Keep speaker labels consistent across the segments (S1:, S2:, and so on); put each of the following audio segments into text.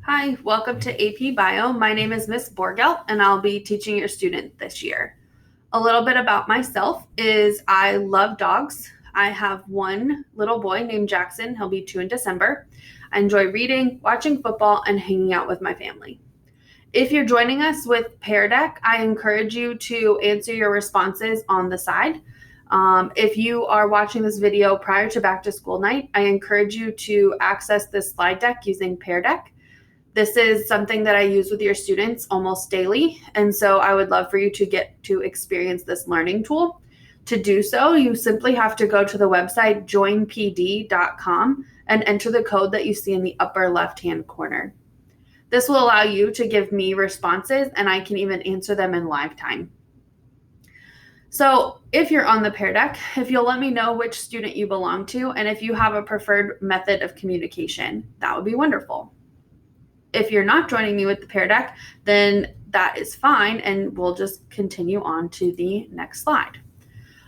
S1: Hi, welcome to AP Bio. My name is Miss Borgelt, and I'll be teaching your student this year. A little bit about myself is I love dogs. I have one little boy named Jackson. He'll be 2 in December. I enjoy reading, watching football, and hanging out with my family. If you're joining us with Pear Deck, I encourage you to answer your responses on the side. If you are watching this video prior to back to school night, I encourage you to access this slide deck using Pear Deck. This is something that I use with your students almost daily, and so I would love for you to get to experience this learning tool. To do so, you simply have to go to the website joinpd.com and enter the code that you see in the upper left-hand corner. This will allow you to give me responses, and I can even answer them in live time. So if you're on the Pear Deck, if you'll let me know which student you belong to, and if you have a preferred method of communication, that would be wonderful. If you're not joining me with the Pear Deck, then that is fine, and we'll just continue on to the next slide.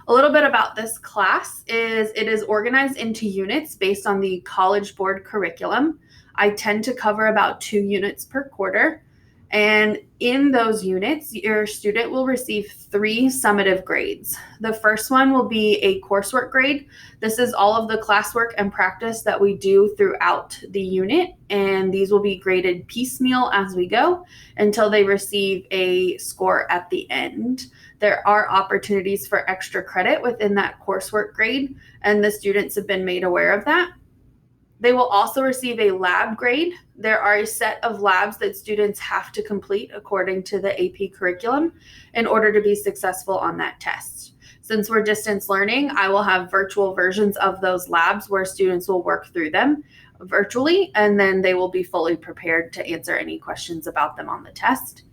S1: A little bit about this class is it is organized into units based on the College Board curriculum. I tend to cover about 2 units per quarter, and in those units, your student will receive 3 summative grades. The first one will be a coursework grade. This is all of the classwork and practice that we do throughout the unit, and these will be graded piecemeal as we go until they receive a score at the end. There are opportunities for extra credit within that coursework grade, and the students have been made aware of that. They will also receive a lab grade. There are a set of labs that students have to complete according to the AP curriculum in order to be successful on that test. Since we're distance learning, I will have virtual versions of those labs where students will work through them virtually, and then they will be fully prepared to answer any questions about them on the test.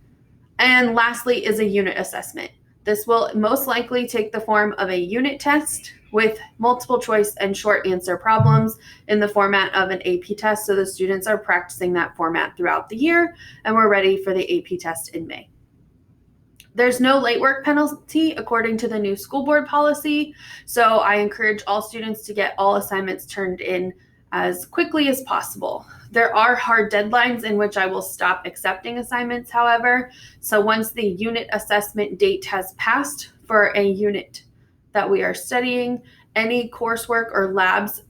S1: And lastly is a unit assessment. This will most likely take the form of a unit test with multiple choice and short answer problems in the format of an AP test. So the students are practicing that format throughout the year, and we're ready for the AP test in May. There's no late work penalty according to the new school board policy. So I encourage all students to get all assignments turned in as quickly as possible. There are hard deadlines in which I will stop accepting assignments, however. So once the unit assessment date has passed for a unit that we are studying, any coursework or labs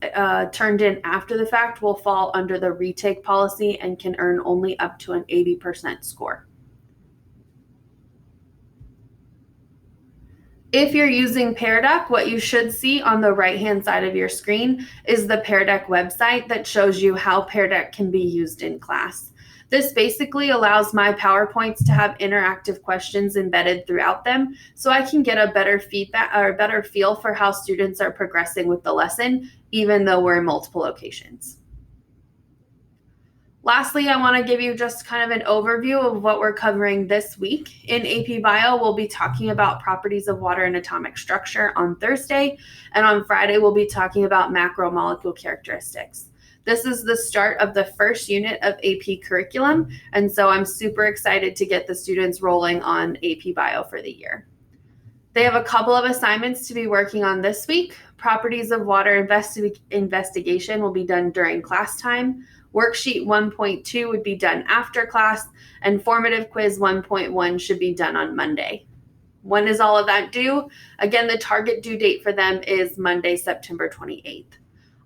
S1: turned in after the fact will fall under the retake policy and can earn only up to an 80% score. If you're using Pear Deck, what you should see on the right-hand side of your screen is the Pear Deck website that shows you how Pear Deck can be used in class. This basically allows my PowerPoints to have interactive questions embedded throughout them, so I can get a better feedback or a better feel for how students are progressing with the lesson, even though we're in multiple locations. Lastly, I want to give you just kind of an overview of what we're covering this week. In AP Bio, we'll be talking about properties of water and atomic structure on Thursday, and on Friday, we'll be talking about macromolecule characteristics. This is the start of the first unit of AP curriculum, and so I'm super excited to get the students rolling on AP Bio for the year. They have a couple of assignments to be working on this week. Properties of water investigation will be done during class time. Worksheet 1.2 would be done after class, and formative quiz 1.1 should be done on Monday. When is all of that due? Again, the target due date for them is Monday, September 28th.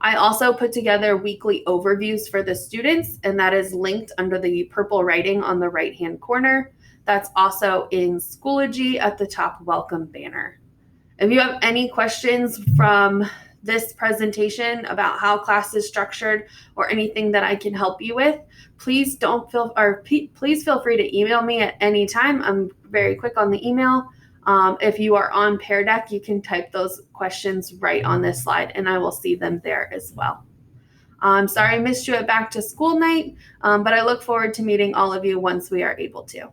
S1: I also put together weekly overviews for the students, and that is linked under the purple writing on the right-hand corner. That's also in Schoology at the top welcome banner. If you have any questions from this presentation about how class is structured or anything that I can help you with, please feel free to email me at any time. I'm very quick on the email. If you are on Pear Deck, you can type those questions right on this slide, and I will see them there as well. I'm sorry I missed you at back to school night, but I look forward to meeting all of you once we are able to.